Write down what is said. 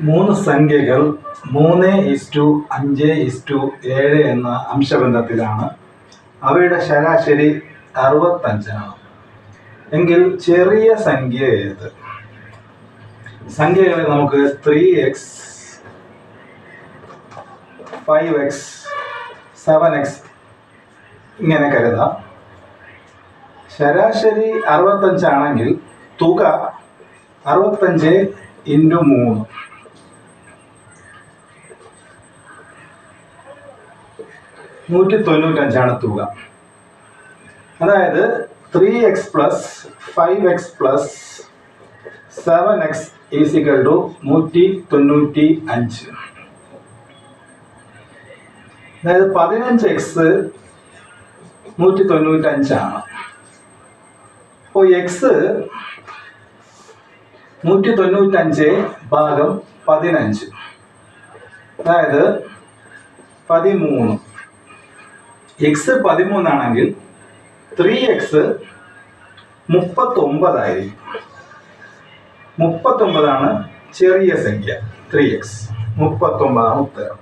മൂന്ന് സംഖ്യകൾ 3:5:7 എന്ന അംശബന്ധത്തിലാണ്. അവയുടെ ശരാശരി 65 ആണ്. എങ്കിൽ ചെറിയ സംഖ്യ ഏത്? സംഖ്യകളെ നമുക്ക് 3x, 5x, 7x ഇങ്ങനെ കരുതാം. ശരാശരി 65 ആണെങ്കിൽ തുക 65 × 3 195 തുക. അതായത് 3x + 5x + 7x = 195. അതായത് 15x 195 ആണ്. അപ്പോൾ x 195/15, അതായത് 13. x 13 ആണെങ്കിൽ 3x 39 ആയിരിക്കും. 39 ആണ് ചെറിയ സംഖ്യ. 3x 39 ആണ് ഉത്തരം.